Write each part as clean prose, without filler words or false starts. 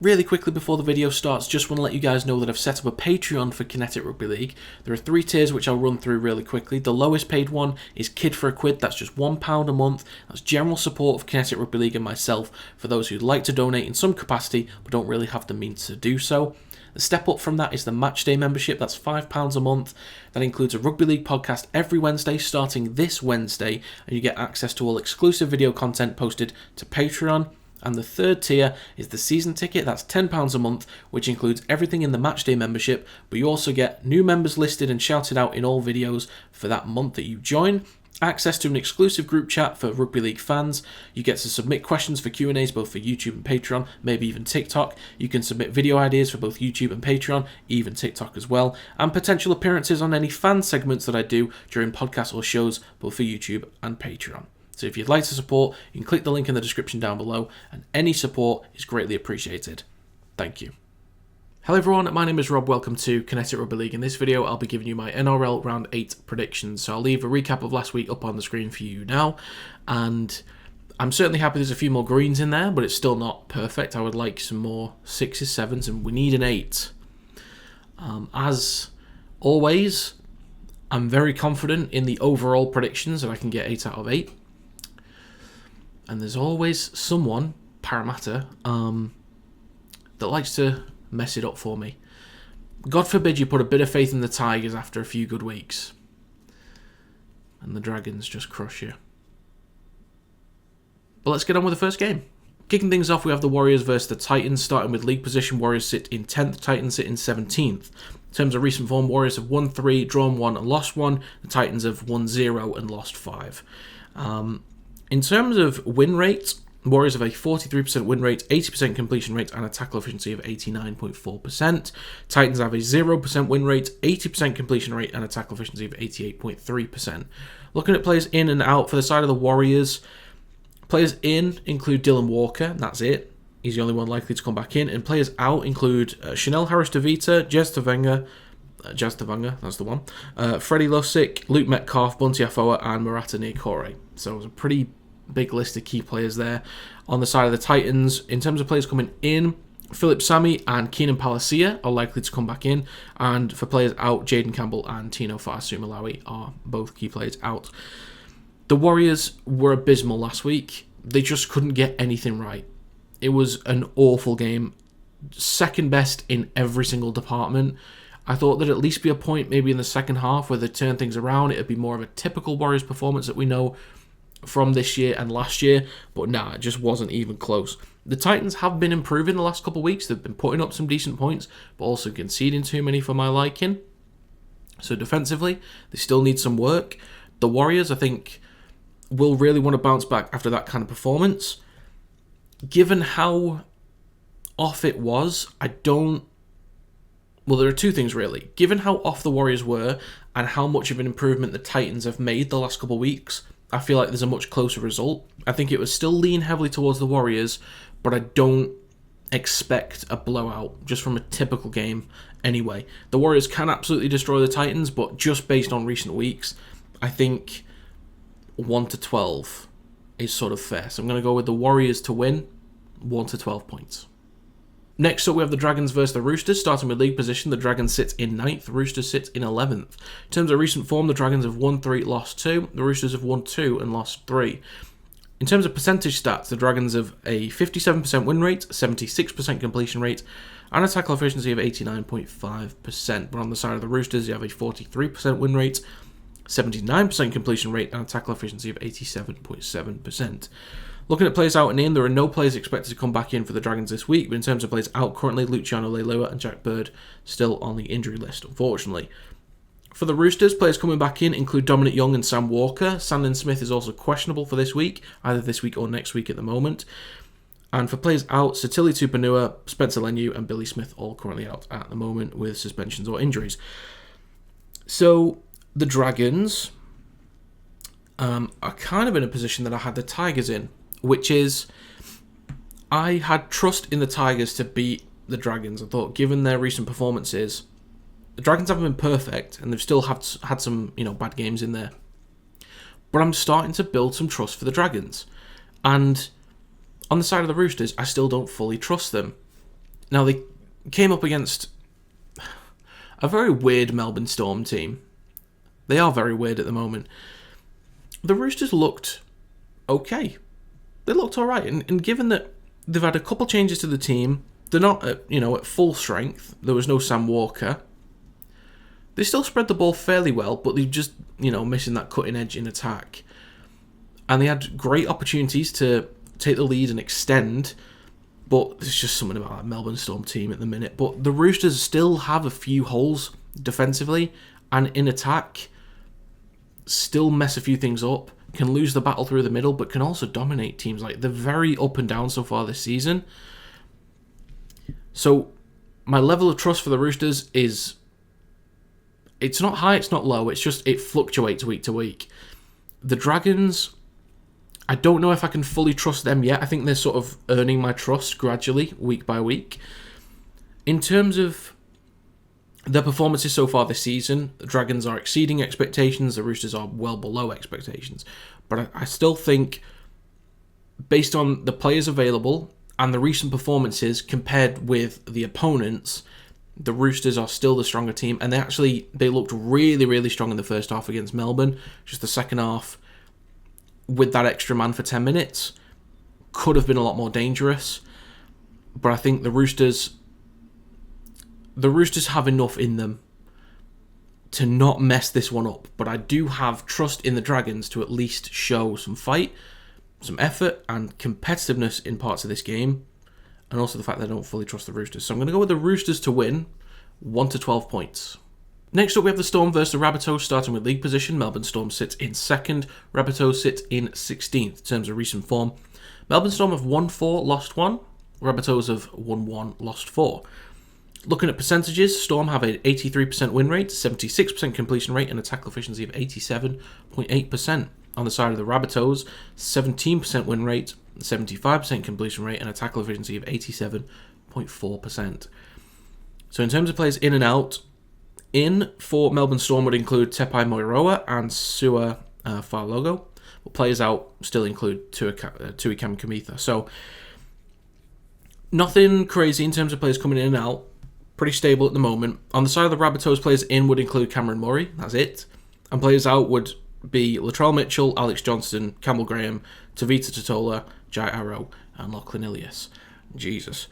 Really quickly before the video starts, just want to let you guys know that I've set up a Patreon for Kinetic Rugby League. There are 3 tiers which I'll run through really quickly. The lowest paid one is Kid for a Quid, that's just £1 a month. That's general support of Kinetic Rugby League and myself for those who'd like to donate in some capacity but don't really have the means to do so. The step up from that is the Matchday membership, that's £5 a month. That includes a Rugby League podcast every Wednesday starting this Wednesday, and you get access to all exclusive video content posted to Patreon. And the third tier is the season ticket, that's £10 a month, which includes everything in the Matchday membership, but you also get new members listed and shouted out in all videos for that month that you join, access to an exclusive group chat for Rugby League fans, you get to submit questions for Q&As both for YouTube and Patreon, maybe even TikTok, you can submit video ideas for both YouTube and Patreon, even TikTok as well, and potential appearances on any fan segments that I do during podcasts or shows both for YouTube and Patreon. So if you'd like to support, you can click the link in the description down below, and any support is greatly appreciated. Thank you. Hello everyone, my name is Rob, welcome to Kinetic Rugby League. In this video I'll be giving you my NRL Round 8 predictions, so I'll leave a recap of last week up on the screen for you now, and I'm certainly happy there's a few more greens in there, but it's still not perfect. I would like some more 6s, 7s, and we need an 8. As always, I'm very confident in the overall predictions that I can get 8 out of 8. And there's always someone, Parramatta, that likes to mess it up for me. God forbid you put a bit of faith in the Tigers after a few good weeks. And the Dragons just crush you. But let's get on with the first game. Kicking things off, we have the Warriors versus the Titans, starting with league position. Warriors sit in 10th, Titans sit in 17th. In terms of recent form, Warriors have won 3, drawn 1 and lost 1. The Titans have won 0 and lost 5. In terms of win rate, Warriors have a 43% win rate, 80% completion rate, and a tackle efficiency of 89.4%. Titans have a 0% win rate, 80% completion rate, and a tackle efficiency of 88.3%. Looking at players in and out for the side of the Warriors, players in include Dylan Walker, and that's it. He's the only one likely to come back in. And players out include Chanel Harris-Tavita, Jez Tavanga, that's the one, Freddie Lussick, Luke Metcalf, Bunty Afoa, and Murata Niokore. So it was a pretty big list of key players there. On the side of the Titans, in terms of players coming in, Philip Sami and Keenan Palacia are likely to come back in, and for players out, Jaden Campbell and Tino Fa'asuamaleaui are both key players out. The Warriors were abysmal last week. They just couldn't get anything right. It was an awful game, second best in every single department. I thought there'd at least be a point maybe in the second half where they turn things around. It'd be more of a typical Warriors performance that we know from this year and last year, but nah, it just wasn't even close. The Titans have been improving the last couple of weeks. They've been putting up some decent points, but also conceding too many for my liking. So defensively, they still need some work. The Warriors, I think, will really want to bounce back after that kind of performance. Given how off it was, well, there are two things really. Given how off the Warriors were and how much of an improvement the Titans have made the last couple of weeks, I feel like there's a much closer result. I think it was still lean heavily towards the Warriors, but I don't expect a blowout just from a typical game anyway. The Warriors can absolutely destroy the Titans, but just based on recent weeks, I think 1-12 is sort of fair. So I'm going to go with the Warriors to win, 1-12 points. Next up, we have the Dragons versus the Roosters. Starting with league position, the Dragons sit in 9th, the Roosters sit in 11th. In terms of recent form, the Dragons have won 3, lost 2. The Roosters have won 2 and lost 3. In terms of percentage stats, the Dragons have a 57% win rate, 76% completion rate, and a tackle efficiency of 89.5%. But on the side of the Roosters, you have a 43% win rate, 79% completion rate, and a tackle efficiency of 87.7%. Looking at players out and in, there are no players expected to come back in for the Dragons this week, but in terms of players out currently, Luciano Leilua and Jack Bird still on the injury list, unfortunately. For the Roosters, players coming back in include Dominic Young and Sam Walker. Sandon Smith is also questionable for this week, either this week or next week at the moment. And for players out, Satili Tupanua, Spencer Leniu, and Billy Smith all currently out at the moment with suspensions or injuries. So the Dragons are kind of in a position that I had the Tigers in, which is I had trust in the Tigers to beat the Dragons. I thought, given their recent performances, the Dragons haven't been perfect, and they've still had some bad games in there. But I'm starting to build some trust for the Dragons. And on the side of the Roosters, I still don't fully trust them. Now, they came up against a very weird Melbourne Storm team. They are very weird at the moment. The Roosters looked okay. They looked all right. And given that they've had a couple changes to the team, they're not at full strength. There was no Sam Walker. They still spread the ball fairly well, but they're just, missing that cutting edge in attack. And they had great opportunities to take the lead and extend, but there's just something about that Melbourne Storm team at the minute. But the Roosters still have a few holes defensively, and in attack, still mess a few things up, can lose the battle through the middle, but can also dominate teams. Like, they're very up and down so far this season. So, my level of trust for the Roosters is... it's not high, it's not low, it's just, it fluctuates week to week. The Dragons, I don't know if I can fully trust them yet. I think they're sort of earning my trust gradually, week by week. In terms of their performances so far this season, the Dragons are exceeding expectations, the Roosters are well below expectations. But I still think, based on the players available and the recent performances compared with the opponents, the Roosters are still the stronger team, and they looked really, really strong in the first half against Melbourne. Just the second half, with that extra man for 10 minutes, could have been a lot more dangerous. But I think the Roosters have enough in them to not mess this one up. But I do have trust in the Dragons to at least show some fight, some effort, and competitiveness in parts of this game. And also the fact that I don't fully trust the Roosters. So I'm going to go with the Roosters to win, 1 to 12 points. Next up, we have the Storm versus the Rabbitohs, starting with league position. Melbourne Storm sits in 2nd, Rabbitohs sit in 16th in terms of recent form. Melbourne Storm have won 4, lost 1. Rabbitohs have won 1, lost 4. Looking at percentages, Storm have an 83% win rate, 76% completion rate, and a tackle efficiency of 87.8%. On the side of the Rabbitohs, 17% win rate, 75% completion rate, and a tackle efficiency of 87.4%. So in terms of players in and out, in for Melbourne Storm would include Tepai Moiroa and Sua Farlogo. But players out still include Tuikam Kamitha. So nothing crazy in terms of players coming in and out. Pretty stable at the moment. On the side of the Rabbitohs, players in would include Cameron Murray. That's it. And players out would be Latrell Mitchell, Alex Johnston, Campbell Graham, Tavita Totola, Jai Arrow, and Lachlan Ilias. Jesus.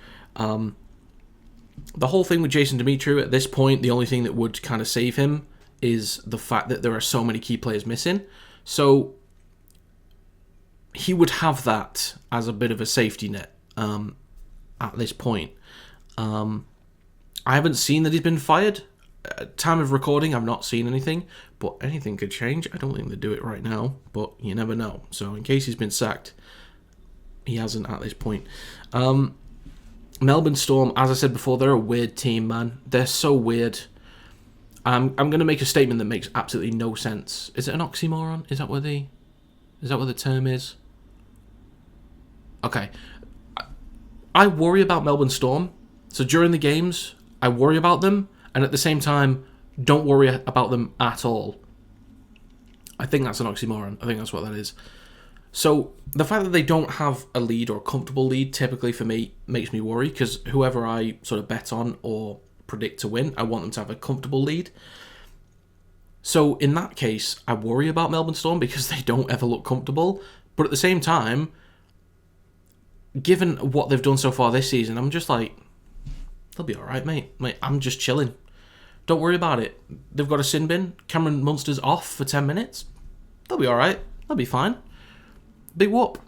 The whole thing with Jason Demetriou at this point, the only thing that would kind of save him is the fact that there are so many key players missing. So he would have that as a bit of a safety net at this point. I haven't seen that he's been fired. At time of recording, I've not seen anything, but anything could change. I don't think they do it right now, but you never know. So in case he's been sacked, he hasn't at this point. Melbourne Storm, as I said before, they're a weird team, man. They're so weird. I'm going to make a statement that makes absolutely no sense. Is it an oxymoron? Is that what the term is? Okay. I worry about Melbourne Storm. So during the games, I worry about them, and at the same time, don't worry about them at all. I think that's an oxymoron. I think that's what that is. So the fact that they don't have a lead or a comfortable lead typically for me makes me worry, because whoever I sort of bet on or predict to win, I want them to have a comfortable lead. So in that case, I worry about Melbourne Storm because they don't ever look comfortable. But at the same time, given what they've done so far this season, I'm just like, they'll be all right, mate. I'm just chilling. Don't worry about it. They've got a sin bin. Cameron Munster's off for 10 minutes. They'll be all right. They'll be fine. Big whoop.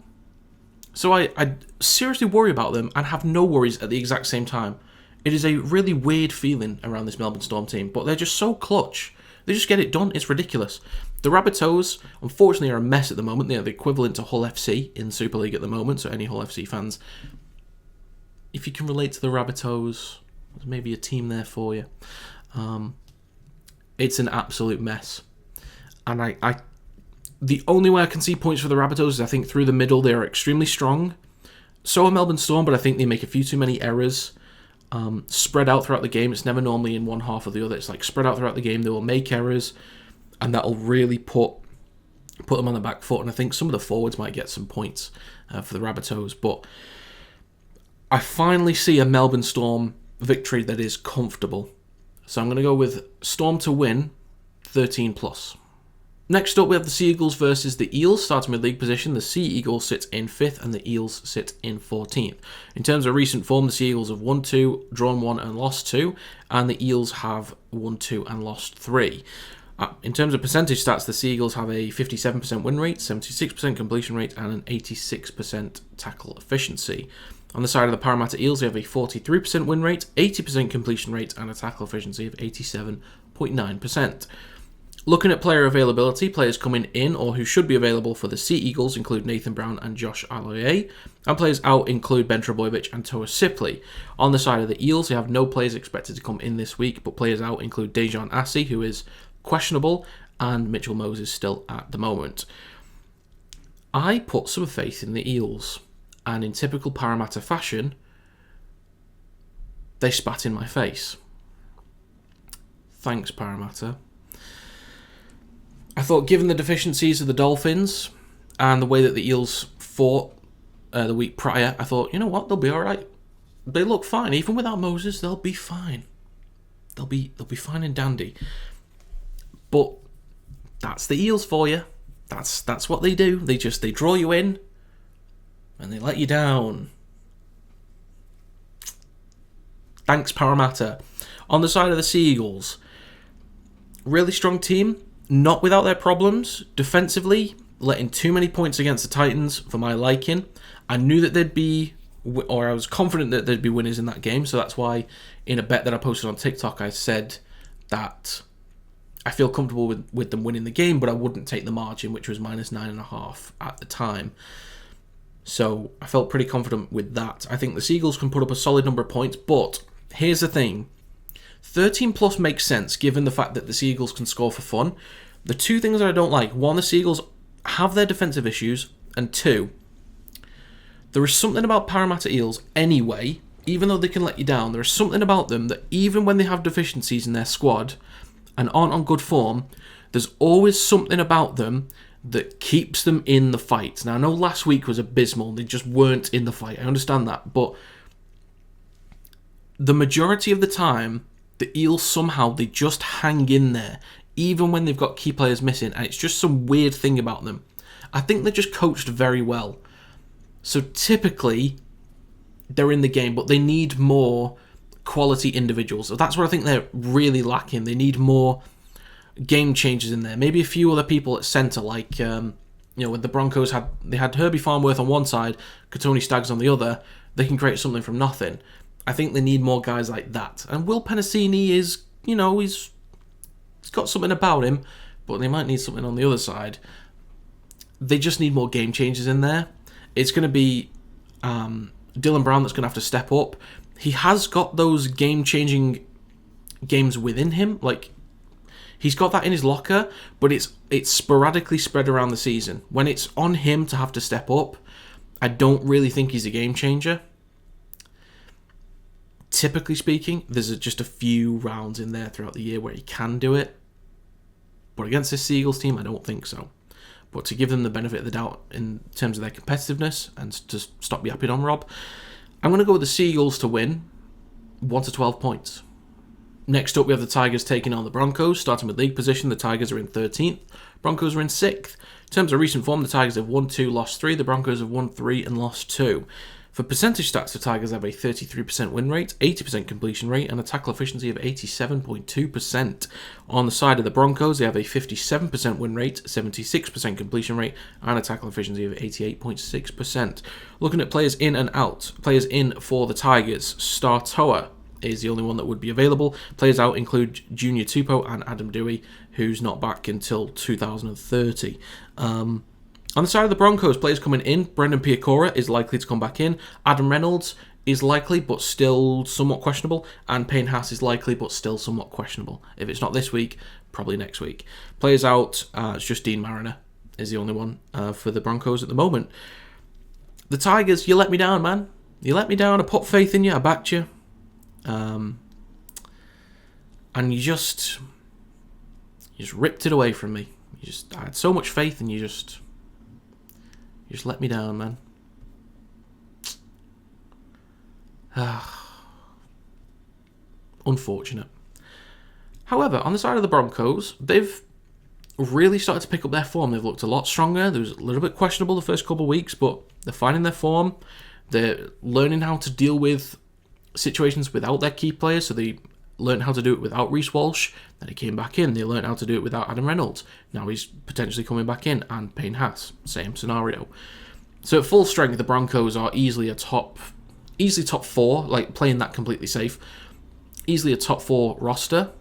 So I seriously worry about them and have no worries at the exact same time. It is a really weird feeling around this Melbourne Storm team, but they're just so clutch. They just get it done. It's ridiculous. The Rabbitohs, unfortunately, are a mess at the moment. They are the equivalent to Hull FC in Super League at the moment, so any Hull FC fans, if you can relate to the Rabbitohs, there's maybe a team there for you. It's an absolute mess. And the only way I can see points for the Rabbitohs is I think through the middle they are extremely strong. So are Melbourne Storm, but I think they make a few too many errors. Spread out throughout the game. It's never normally in one half or the other. It's like spread out throughout the game. They will make errors, and that'll really put them on the back foot. And I think some of the forwards might get some points for the Rabbitohs. But I finally see a Melbourne Storm victory that is comfortable. So I'm going to go with Storm to win, 13 plus. Next up, we have the Sea Eagles versus the Eels, starting with league position. The Sea Eagles sit in 5th and the Eels sit in 14th. In terms of recent form, the Sea Eagles have won 2, drawn 1 and lost 2, and the Eels have won 2 and lost 3. In terms of percentage stats, the Sea Eagles have a 57% win rate, 76% completion rate, and an 86% tackle efficiency. On the side of the Parramatta Eels, they have a 43% win rate, 80% completion rate, and a tackle efficiency of 87.9%. Looking at player availability, players coming in or who should be available for the Sea Eagles include Nathan Brown and Josh Aloiai, and players out include Ben Trebojevic and Toa Sipley. On the side of the Eels, they have no players expected to come in this week, but players out include Dejan Assi, who is questionable, and Mitchell Moses still at the moment. I put some faith in the Eels, and in typical Parramatta fashion, they spat in my face. Thanks, Parramatta. I thought, given the deficiencies of the Dolphins and the way that the Eels fought the week prior, I thought, you know what, they'll be all right. They look fine. Even without Moses, they'll be fine. They'll be fine and dandy. But that's the Eels for you. That's what they do. They draw you in and they let you down. Thanks, Parramatta. On the side of the Sea Eagles, really strong team. Not without their problems. Defensively, letting too many points against the Titans for my liking. I knew that I was confident that there'd be winners in that game, so that's why in a bet that I posted on TikTok, I said that I feel comfortable with them winning the game, but I wouldn't take the margin, which was -9.5 at the time. So I felt pretty confident with that. I think the Seagulls can put up a solid number of points, but here's the thing. 13 plus makes sense given the fact that the Seagulls can score for fun. The two things that I don't like, one, the Seagulls have their defensive issues, and two, there is something about Parramatta Eels anyway, even though they can let you down, there is something about them that even when they have deficiencies in their squad and aren't on good form, there's always something about them that keeps them in the fight. Now, I know last week was abysmal, they just weren't in the fight, I understand that, but the majority of the time, the Eels somehow, they just hang in there, even when they've got key players missing, and it's just some weird thing about them. I think they're just coached very well. So typically, they're in the game, but they need more quality individuals. So that's what I think they're really lacking. They need more game changers in there. Maybe a few other people at centre, like, when the Broncos had Herbie Farnworth on one side, Katoni Staggs on the other, they can create something from nothing. I think they need more guys like that. And Will Penasini is, he's got something about him, but they might need something on the other side. They just need more game changers in there. It's going to be Dylan Brown that's going to have to step up. He has got those game-changing games within him. Like, he's got that in his locker, but it's sporadically spread around the season. When it's on him to have to step up, I don't really think he's a game changer. Typically speaking, there's just a few rounds in there throughout the year where he can do it. But against this Seagulls team, I don't think so. But to give them the benefit of the doubt in terms of their competitiveness and to stop yapping on Rob, I'm going to go with the Seagulls to win 1 to 12 points. Next up, we have the Tigers taking on the Broncos. Starting with league position, the Tigers are in 13th. Broncos are in 6th. In terms of recent form, the Tigers have won 2, lost 3. The Broncos have won 3 and lost 2. For percentage stats, the Tigers have a 33% win rate, 80% completion rate, and a tackle efficiency of 87.2%. On the side of the Broncos, they have a 57% win rate, 76% completion rate, and a tackle efficiency of 88.6%. Looking at players in and out, players in for the Tigers, Star Toa is the only one that would be available. Players out include Junior Tupou and Adam Dewey, who's not back until 2030. On the side of the Broncos, players coming in, Brendan Piakora is likely to come back in. Adam Reynolds is likely, but still somewhat questionable. And Payne Haas is likely, but still somewhat questionable. If it's not this week, probably next week. Players out, it's just Dean Mariner is the only one for the Broncos at the moment. The Tigers, you let me down, man. You let me down. I put faith in you. I backed you. And you just ripped it away from me. I had so much faith, and you just let me down, man. Unfortunate. However, on the side of the Broncos, they've really started to pick up their form. They've looked a lot stronger. They was a little bit questionable the first couple of weeks, but they're finding their form. They're learning how to deal with situations without their key players. So they learned how to do it without Reece Walsh. Then he came back in. They learned how to do it without Adam Reynolds. Now he's potentially coming back in. And Payne Haas. Same scenario. So at full strength, the Broncos are easily top 4, like playing that completely safe. Easily a top 4 roster.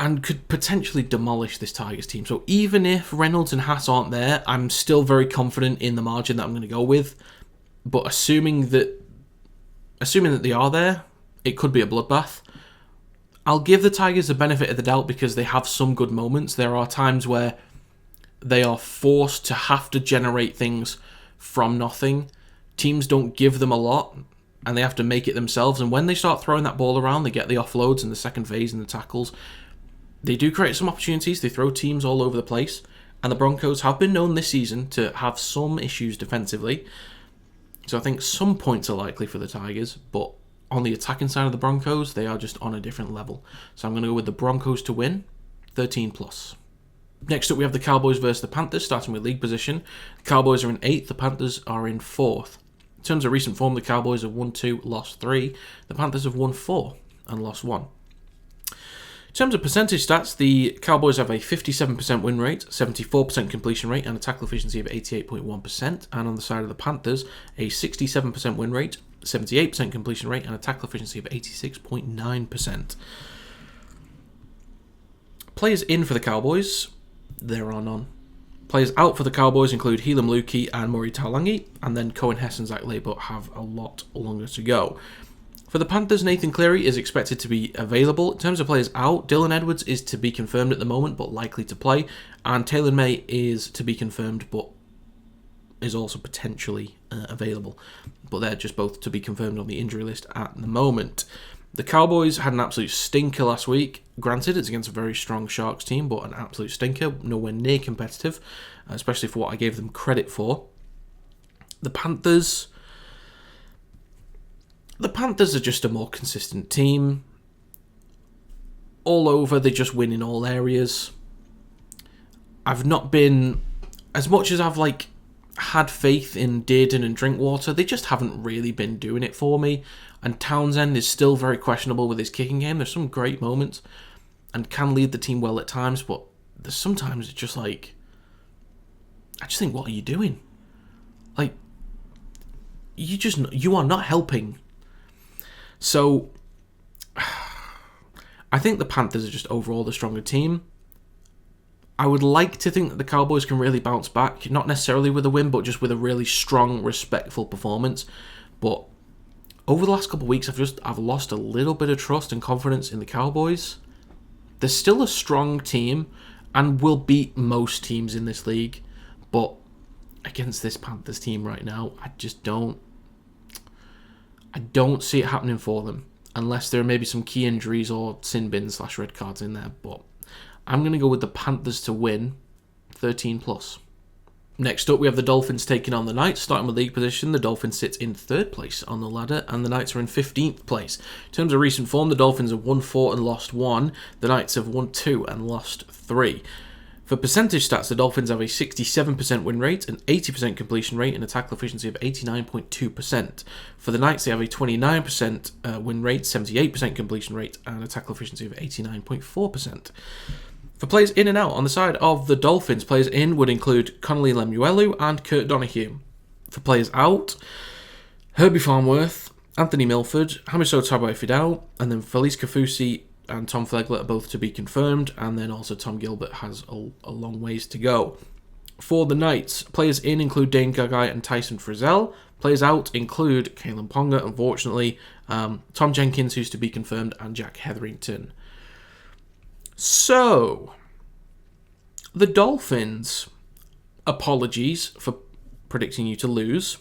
And could potentially demolish this Tigers team. So even if Reynolds and Haas aren't there, I'm still very confident in the margin that I'm going to go with. But assuming that they are there, it could be a bloodbath. I'll give the Tigers the benefit of the doubt because they have some good moments. There are times where they are forced to have to generate things from nothing. Teams don't give them a lot, and they have to make it themselves. And when they start throwing that ball around, they get the offloads in the second phase and the tackles. They do create some opportunities. They throw teams all over the place. And the Broncos have been known this season to have some issues defensively. So I think some points are likely for the Tigers. But on the attacking side of the Broncos, they are just on a different level. So I'm going to go with the Broncos to win, 13+. Next up, we have the Cowboys versus the Panthers, starting with league position. The Cowboys are in 8th. The Panthers are in 4th. In terms of recent form, the Cowboys have won 2, lost 3. The Panthers have won 4 and lost 1. In terms of percentage stats, the Cowboys have a 57% win rate, 74% completion rate, and a tackle efficiency of 88.1%. And on the side of the Panthers, a 67% win rate, 78% completion rate, and a tackle efficiency of 86.9%. Players in for the Cowboys, there are none. Players out for the Cowboys include Helam Lukey and Murray Taulagi, and then Cohen Hess and Zach Laybutt have a lot longer to go. For the Panthers, Nathan Cleary is expected to be available. In terms of players out, Dylan Edwards is to be confirmed at the moment, but likely to play. And Taylor May is to be confirmed, but is also potentially available. But they're just both to be confirmed on the injury list at the moment. The Cowboys had an absolute stinker last week. Granted, it's against a very strong Sharks team, but an absolute stinker. Nowhere near competitive, especially for what I gave them credit for. The Panthers are just a more consistent team. All over, they just win in all areas. I've not been... As much as I've had faith in Dearden and Drinkwater, they just haven't really been doing it for me. And Townsend is still very questionable with his kicking game. There's some great moments and can lead the team well at times, but there's sometimes it's just I just think, what are you doing? You are not helping. So, I think the Panthers are just overall the stronger team. I would like to think that the Cowboys can really bounce back, not necessarily with a win, but just with a really strong, respectful performance. But over the last couple of weeks, I've lost a little bit of trust and confidence in the Cowboys. They're still a strong team and will beat most teams in this league, but against this Panthers team right now, I don't see it happening for them, unless there are maybe some key injuries or sin bins / red cards in there. But I'm going to go with the Panthers to win, 13+. Next up, we have the Dolphins taking on the Knights. Starting with league position, the Dolphins sit in 3rd place on the ladder, and the Knights are in 15th place. In terms of recent form, the Dolphins have won 4 and lost 1. The Knights have won 2 and lost 3. For percentage stats, the Dolphins have a 67% win rate, an 80% completion rate, and a tackle efficiency of 89.2%. For the Knights, they have a 29% win rate, 78% completion rate, and a tackle efficiency of 89.4%. For players in and out, on the side of the Dolphins, players in would include Connolly Lemuelu and Kurt Donahue. For players out, Herbie Farnworth, Anthony Milford, Hamiso Tabuai-Fidau, and then Felice Kafusi and Tom Flegler are both to be confirmed, and then also Tom Gilbert has a long ways to go. For the Knights, players in include Dane Gagai and Tyson Frizzell. Players out include Kalen Ponga, unfortunately, Tom Jenkins, who's to be confirmed, and Jack Hetherington. So, the Dolphins, apologies for predicting you to lose.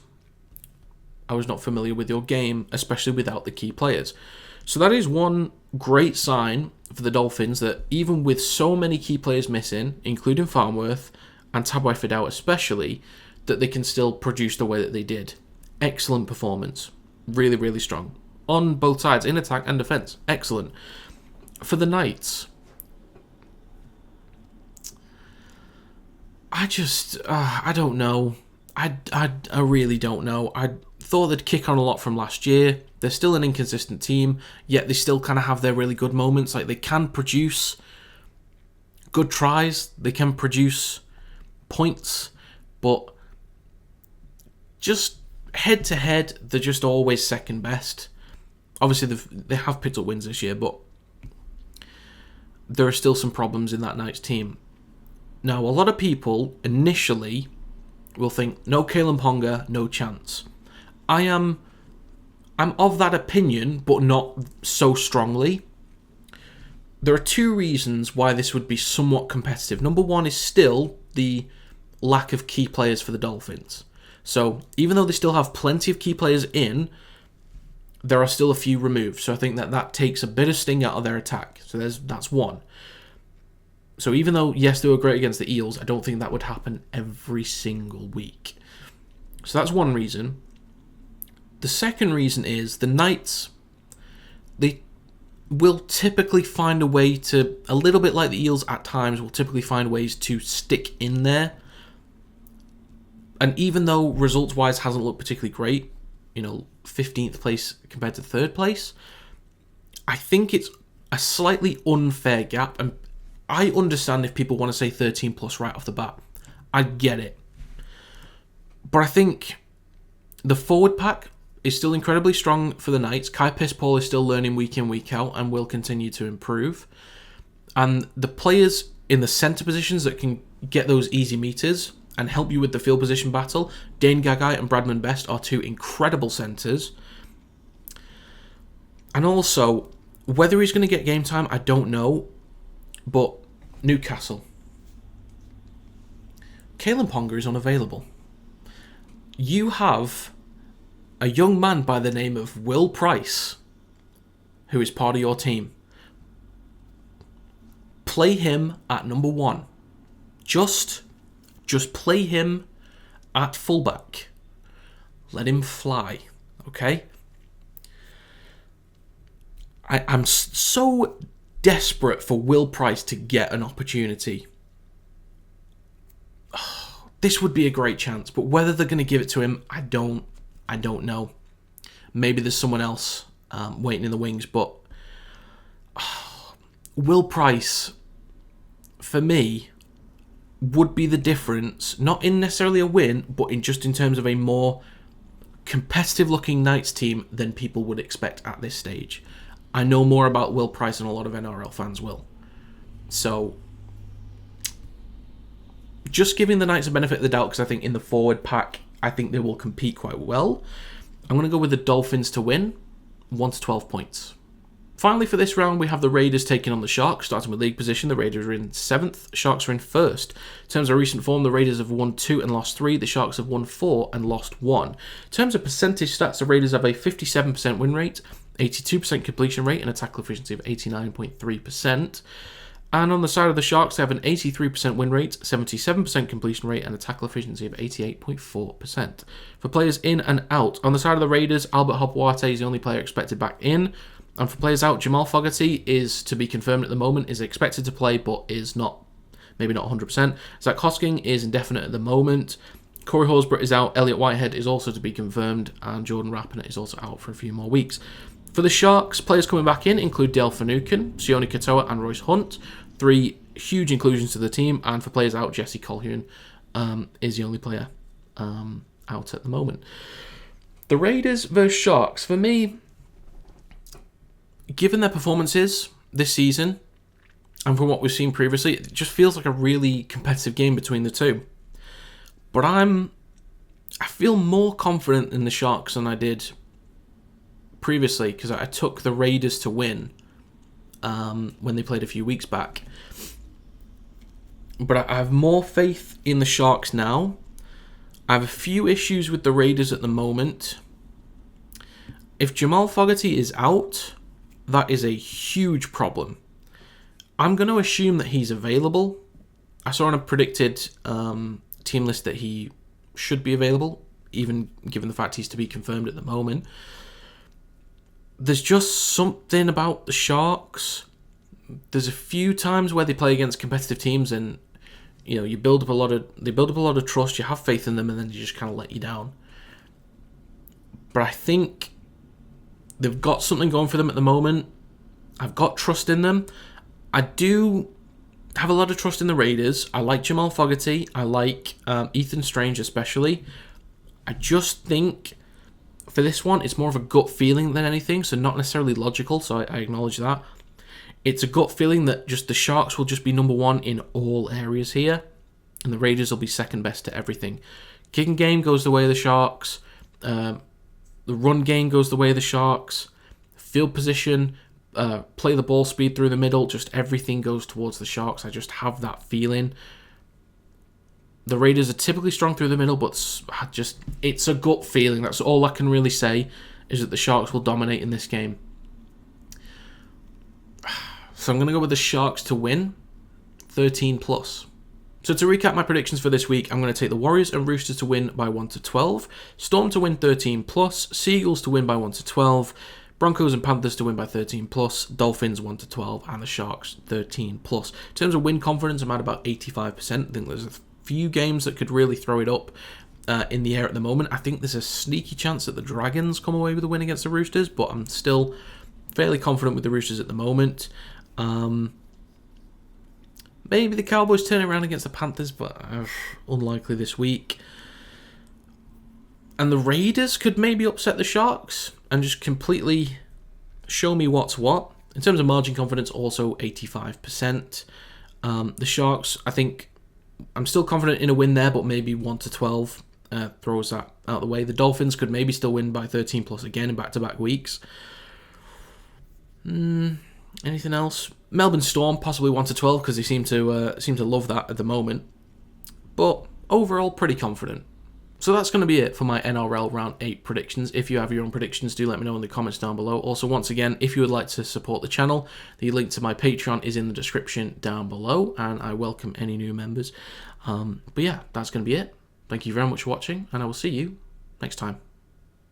I was not familiar with your game, especially without the key players. So that is one great sign for the Dolphins, that even with so many key players missing, including Farnworth and Tabuai-Fidau especially, that they can still produce the way that they did. excellent performance. Really, really strong. On both sides, in attack and defence. Excellent. For the Knights, I don't know. I really don't know. I thought they'd kick on a lot from last year. They're still an inconsistent team, yet they still kind of have their really good moments. Like, they can produce good tries, they can produce points, but just head to head, they're just always second best. Obviously, they have picked up wins this year, but there are still some problems in that Knights team. Now, a lot of people initially will think, no Kalen Ponga, no chance. I'm of that opinion, but not so strongly. There are two reasons why this would be somewhat competitive. Number one is still the lack of key players for the Dolphins. So, even though they still have plenty of key players in, there are still a few removed. So I think that takes a bit of sting out of their attack. So that's one. So even though, yes, they were great against the Eels, I don't think that would happen every single week. So that's one reason. The second reason is the Knights, they will typically find a way to, a little bit like the Eels at times, will typically find ways to stick in there. And even though results-wise hasn't looked particularly great, 15th place compared to 3rd place, I think it's a slightly unfair gap. And I understand if people want to say 13 plus right off the bat. I get it. But I think the forward pack is still incredibly strong for the Knights. Kai Piss-Paul is still learning week in, week out and will continue to improve. And the players in the centre positions that can get those easy meters and help you with the field position battle, Dane Gagai and Bradman Best are two incredible centres. And also, whether he's going to get game time, I don't know. But Newcastle, Kalen Ponga is unavailable. You have a young man by the name of Will Price, who is part of your team. Play him at number 1. Just play him at fullback. Let him fly, okay? I'm so desperate for Will Price to get an opportunity. Oh, this would be a great chance, but whether they're going to give it to him, I don't know. Maybe there's someone else waiting in the wings, but Will Price, for me, would be the difference, not in necessarily a win, but in terms of a more competitive-looking Knights team than people would expect at this stage. I know more about Will Price than a lot of NRL fans will. So, just giving the Knights a benefit of the doubt, because I think in the forward pack, I think they will compete quite well. I'm going to go with the Dolphins to win, 1 to 12 points. Finally, for this round, we have the Raiders taking on the Sharks. Starting with league position, the Raiders are in 7th, Sharks are in 1st. In terms of recent form, the Raiders have won 2 and lost 3. The Sharks have won 4 and lost 1. In terms of percentage stats, the Raiders have a 57% win rate, 82% completion rate, and a tackle efficiency of 89.3%. And on the side of the Sharks, they have an 83% win rate, 77% completion rate, and a tackle efficiency of 88.4%. For players in and out, on the side of the Raiders, Albert Hopewate is the only player expected back in. And for players out, Jamal Fogarty is to be confirmed at the moment, is expected to play, but is not, maybe not 100%. Zach Hosking is indefinite at the moment. Corey Horsburgh is out. Elliot Whitehead is also to be confirmed. And Jordan Rapiner is also out for a few more weeks. For the Sharks, players coming back in include Dale Finucane, Sione Katoa, and Royce Hunt. 3 huge inclusions to the team. And for players out, Jesse Colquhoun is the only player out at the moment. The Raiders versus Sharks, for me, given their performances this season, and from what we've seen previously, it just feels like a really competitive game between the two. But I feel more confident in the Sharks than I did previously, because I took the Raiders to win when they played a few weeks back. But I have more faith in the Sharks now. I have a few issues with the Raiders at the moment. If Jamal Fogarty is out, that is a huge problem. I'm going to assume that he's available. I saw on a predicted team list that he should be available. even given the fact he's to be confirmed at the moment. There's just something about the Sharks. There's a few times where they play against competitive teams and they build up a lot of trust, you have faith in them, and then they just kind of let you down. But I think they've got something going for them at the moment. I've got trust in them. I do have a lot of trust in the Raiders. I like Jamal Fogarty. I like Ethan Strange especially. I just think for this one, it's more of a gut feeling than anything, so not necessarily logical, so I acknowledge that. It's a gut feeling that just the Sharks will just be number one in all areas here, and the Raiders will be second best to everything. Kicking game goes the way of the Sharks. The run game goes the way of the Sharks. Field position, play the ball speed through the middle, just everything goes towards the Sharks. I just have that feeling. The Raiders are typically strong through the middle, but it's a gut feeling. That's all I can really say, is that the Sharks will dominate in this game. So I'm going to go with the Sharks to win, 13+. So to recap my predictions for this week, I'm going to take the Warriors and Roosters to win by 1-12, Storm to win 13+, Seagulls to win by 1-12, Broncos and Panthers to win by 13+, Dolphins 1-12, and the Sharks 13+. In terms of win confidence, I'm at about 85%. I think there's a few games that could really throw it up in the air at the moment. I think there's a sneaky chance that the Dragons come away with a win against the Roosters, but I'm still fairly confident with the Roosters at the moment. Maybe the Cowboys turn around against the Panthers, but unlikely this week. And the Raiders could maybe upset the Sharks and just completely show me what's what. In terms of margin confidence, also 85%. The Sharks, I think, I'm still confident in a win there, but maybe 1-12 throws that out of the way. The Dolphins could maybe still win by 13+ again in back-to-back weeks. Anything else? Melbourne Storm possibly 1-12 because they seem to love that at the moment. But overall, pretty confident. So that's going to be it for my NRL Round 8 predictions. If you have your own predictions, do let me know in the comments down below. Also, once again, if you would like to support the channel, the link to my Patreon is in the description down below, and I welcome any new members. But yeah, that's going to be it. Thank you very much for watching, and I will see you next time.